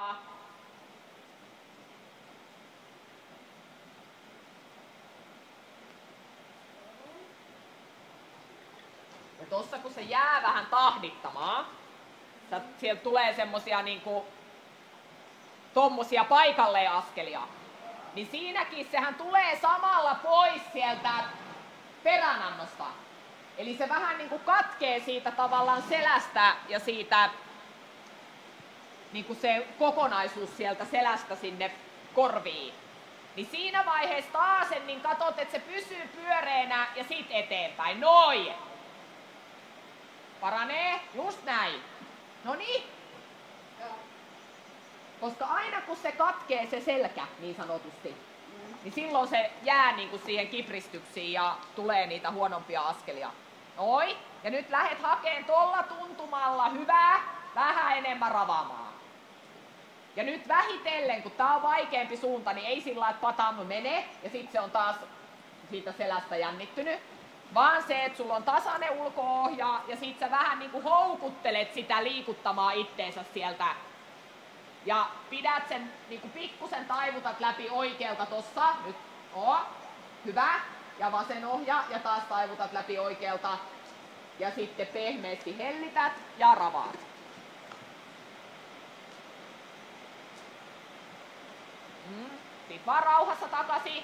jalkaa. Ja tossa kun se jää vähän tahdittamaan, sieltä tulee semmosia niinku tommosia paikalleen askelia, niin siinäkin sehän tulee samalla pois sieltä peränannosta. Eli se vähän niinku katkee siitä tavallaan selästä ja siitä niinku se kokonaisuus sieltä selästä sinne korviin. Niin siinä vaiheessa taas niin katsot, että se pysyy pyöreänä ja sit eteenpäin. Noin! Paranee, just näin. Noniin. Koska aina kun se katkee se selkä niin sanotusti, niin silloin se jää niinku siihen kipristyksiin ja tulee niitä huonompia askelia. Noin. Ja nyt lähdet hakeen tolla tuntumalla hyvää, vähän enemmän ravaamaan. Ja nyt vähitellen, kun tää on vaikeampi suunta, niin ei sillä lailla, että pataan menee ja sit se on taas siitä selästä jännittynyt. Vaan se, että sulla on tasainen ulko-ohja ja sit sä vähän niinku houkuttelet sitä liikuttamaan itteensä sieltä. Ja pidät sen niinku pikkusen taivutat läpi oikealta tossa. Nyt hyvä. Ja vasen ohja ja taas taivutat läpi oikealta. Ja sitten pehmeästi hellität ja ravaat. Sitten vaan rauhassa takaisin.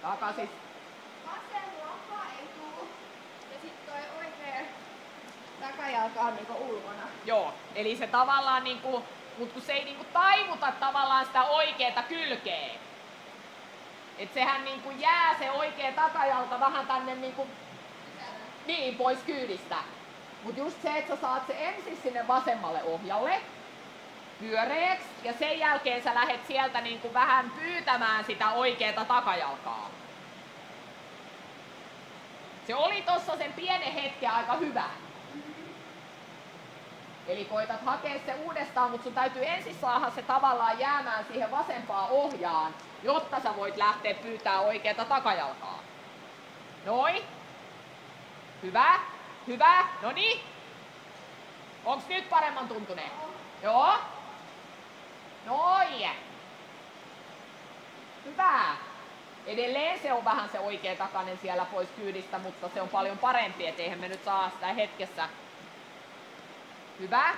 Takaisin. Vasen lonkka ei tuu. Ja sit toi oikea takajalka on niinku ulkona. Joo, eli se tavallaan niinku, mut kun se ei niinku taivuta tavallaan sitä oikeeta kylkeä. Et sehän niinku jää se oikea takajalka vähän tänne niinku niin pois kyydistä. Mut just se, että sä saat se ensin sinne vasemmalle ohjalle pyöreäksi ja sen jälkeen sä lähet sieltä niinku vähän pyytämään sitä oikeeta takajalkaa. Se oli tossa sen pienen hetken aika hyvä. Eli koitat hakea se uudestaan, mutta sun täytyy ensin saada se tavallaan jäämään siihen vasempaan ohjaan, jotta sä voit lähteä pyytää oikeata takajalkaa. Noin. Hyvä. Hyvä. Noniin. Onks nyt paremman tuntuneen? Joo. Noin. Hyvä. Edelleen se on vähän se oikea takainen siellä pois kyydistä, mutta se on paljon parempi, et eihän me nyt saa sitä hetkessä. Hyvä.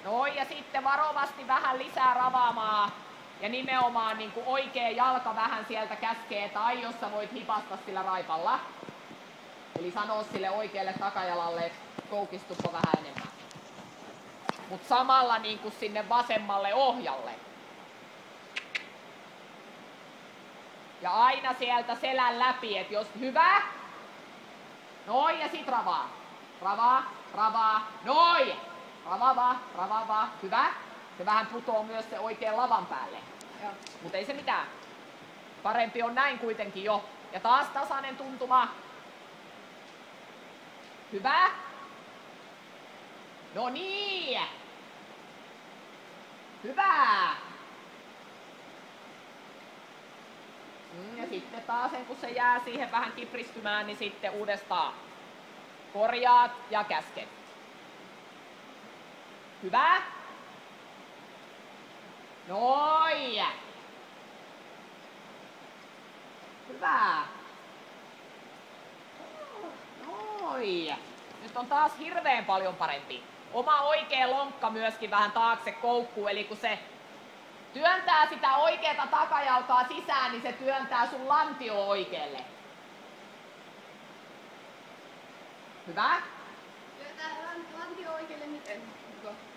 Noin, ja sitten varovasti vähän lisää ravaamaan. Ja nimenomaan niin kuin oikea jalka vähän sieltä käskee, tai jos sä voit hipasta sillä raipalla. Eli sanoo sille oikealle takajalalle, että koukistuppa vähän enemmän. Mut samalla niin kuin sinne vasemmalle ohjalle. Ja aina sieltä selän läpi, että jos hyvä. Noin, ja sit ravaa. Ravaa, ravaa, noin. Ravaa, hyvä. Se vähän putoo myös se oikean lavan päälle. Mutta ei se mitään. Parempi on näin kuitenkin jo. Ja taas tasainen tuntuma. Hyvä. No niin. Hyvä. Ja sitten taas kun se jää siihen vähän kipristymään, niin sitten uudestaan korjaat ja käsket. Hyvä. Noin. Hyvä. Noin. Nyt on taas hirveän paljon parempi. Oma oikea lonkka myöskin vähän taakse koukkuu, eli kun se työntää sitä oikeata takajalkaa sisään, niin se työntää sun lantio oikealle. Hyvä. Työntää lantio oikealle miten?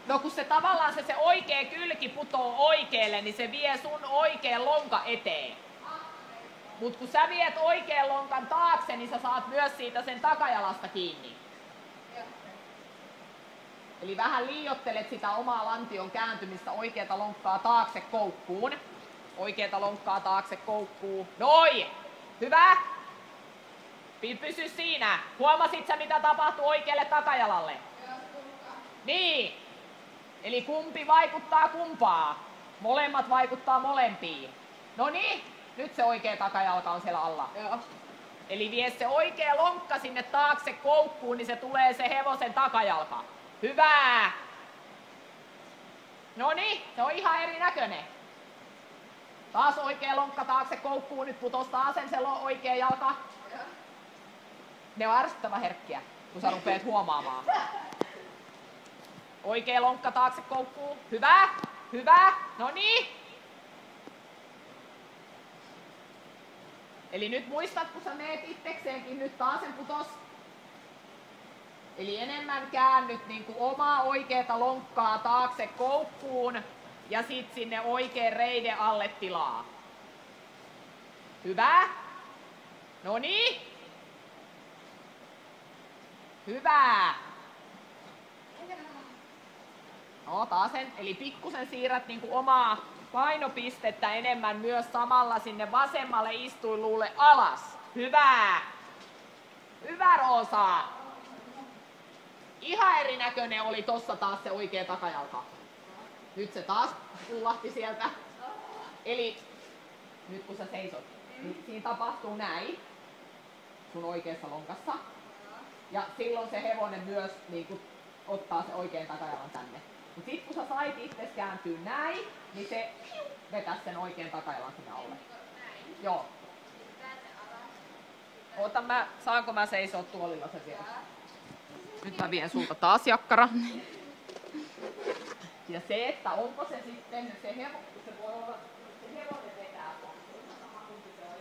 No kun se tavallaan se oikea kylki putoo oikealle, niin se vie sun oikean lonkan eteen. Mut kun sä viet oikean lonkan taakse, niin sä saat myös siitä sen takajalasta kiinni. Eli vähän liiottelet sitä omaa lantion kääntymistä oikeata lonkkaa taakse koukkuun. Oikeata lonkkaa taakse koukkuun. Noin! Hyvä! Pysy siinä. Huomasit sä mitä tapahtui oikealle takajalalle? Niin. Eli kumpi vaikuttaa kumpaa? Molemmat vaikuttaa molempiin. Noniin. Nyt se oikea takajalka on siellä alla. Joo. Eli vie se oikea lonkka sinne taakse koukkuun, niin se tulee se hevosen takajalka. Hyvä! Noniin, se on ihan erinäköinen. Taas oikea lonkka taakse koukkuun, nyt putos taas sen oikea jalka. Ne on ärsyttävän herkkiä, kun sä rupeat huomaamaan. Oikea lonkka taakse koukkuun. Hyvä! Hyvä! Noniin! Eli nyt muistat, kun sä meet itsekseenkin, nyt taas sen putos. Eli enemmän käännyt niin kuin omaa oikeata lonkkaa taakse koukkuun ja sit sinne oikean reiden alle tilaa. Hyvä. Noniin. Hyvä. No taas sen, eli pikkusen siirrät niin kuin omaa painopistettä enemmän myös samalla sinne vasemmalle istuinluulle alas. Hyvä. Hyvä, Roosa. Ihan erinäköinen oli tossa taas se oikea takajalka. Nyt se taas kullahti sieltä. Eli nyt kun sä seisot, niin siinä tapahtuu näin sun oikeassa lonkassa. Ja silloin se hevonen myös niin kun ottaa se oikean takajalan tänne. Mut sit kun sä sait itses kääntyä näin, niin se vetäs sen oikean takajalan sinne alle. Joo. Oota saanko mä seisoa tuolilla sen vielä? Nyt mä vien sulta taas jakkara. Ja se, että onko se sitten, se voi olla, se hevonen vetää sama kuin se on.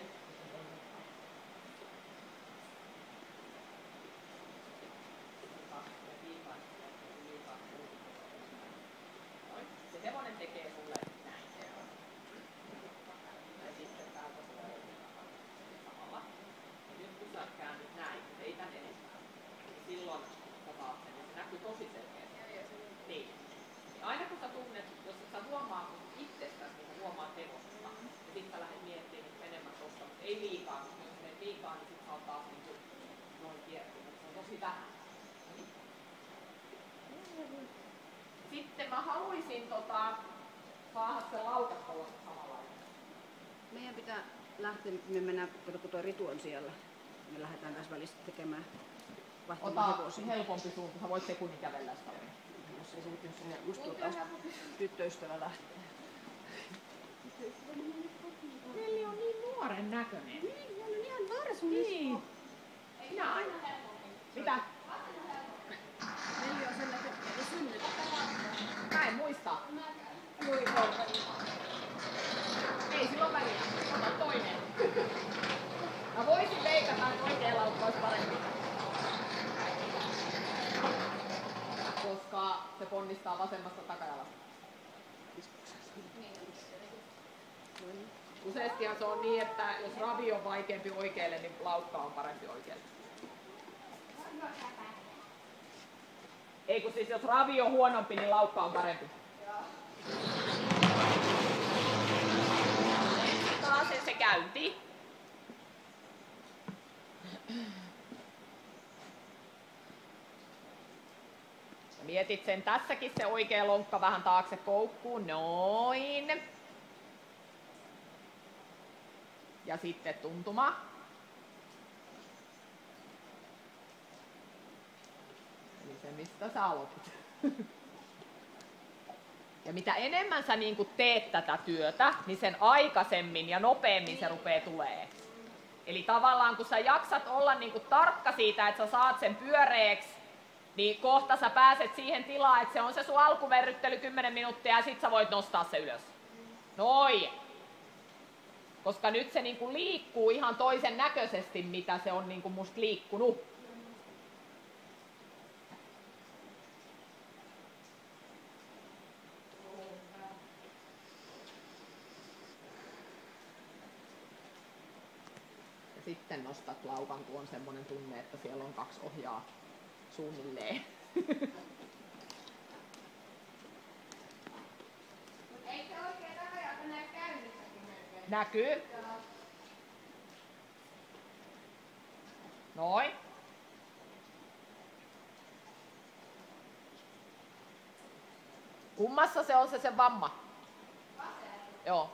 Se hevonen tekee sulle näin. Ja sitten täältä tulee samalla. Ja nyt kun sä käännyt näin, ei tän enempää, niin silloin se näkyy tosi selkeästi. Niin. Ja aina kun sä tunnet, jos sä huomaat itsestäsi, niin sä huomaat hevosta. Ja sit sä lähdet miettimään niin enemmän tosta, mutta ei liikaa, koska jos menet liikaa, niin sit sä oot taas niin kuin noin kiertynyt. Se on tosi vähän. Sitten mä haluaisin saada sen laukattava samalla. Meidän pitää lähteä, me mennään, kun tuo Ritu on siellä. Me lähdetään tässä välissä tekemään vaihtamaan hevosia. Helpompi suunta, sä voit sekunnin kävellä sitä. Jos ei se nyt sinne, musta tuo taas tyttöystävä lähtee. Veli on niin nuoren näköinen. Niin, hän on ihan varsullista. Niin. Minä aina helpommin. Mitä? Veli on sellainen, että synnyt. Mä en muista. Voi Ei silloin väliä. Ota toinen. Mä voisin leikata, että oikea laukka olisi parempi. Koska se ponnistaa vasemmasta takajalasta. Useastihan se on niin, että jos ravi on vaikeampi oikealle, niin laukka on parempi oikealle. Ei kun siis jos ravi on huonompi, niin laukka on parempi. Taas se käynti. Mietit sen tässäkin se oikea lonkka vähän taakse koukkuun. Noin. Ja sitten tuntuma. Eli se mistä sä aloitit. Ja mitä enemmän sä niin kuin teet tätä työtä, niin sen aikaisemmin ja nopeammin se rupeaa tulee. Eli tavallaan kun sä jaksat olla niin kuin tarkka siitä, että sä saat sen pyöreäksi, niin kohta sä pääset siihen tilaan, että se on se sun alkuverryttely 10 minuuttia ja sit sä voit nostaa se ylös. Noin. Koska nyt se niinku liikkuu ihan toisen näköisesti, mitä se on niinku musta liikkunut. Ja sitten nostat laukan, kun on semmonen tunne, että siellä on 2 ohjaa suunnilleen. Eikö se oikein takajalka näy käynnissäkin melkein? Näkyy. Noin. Kummassa se on se vamma? Vasen. Joo.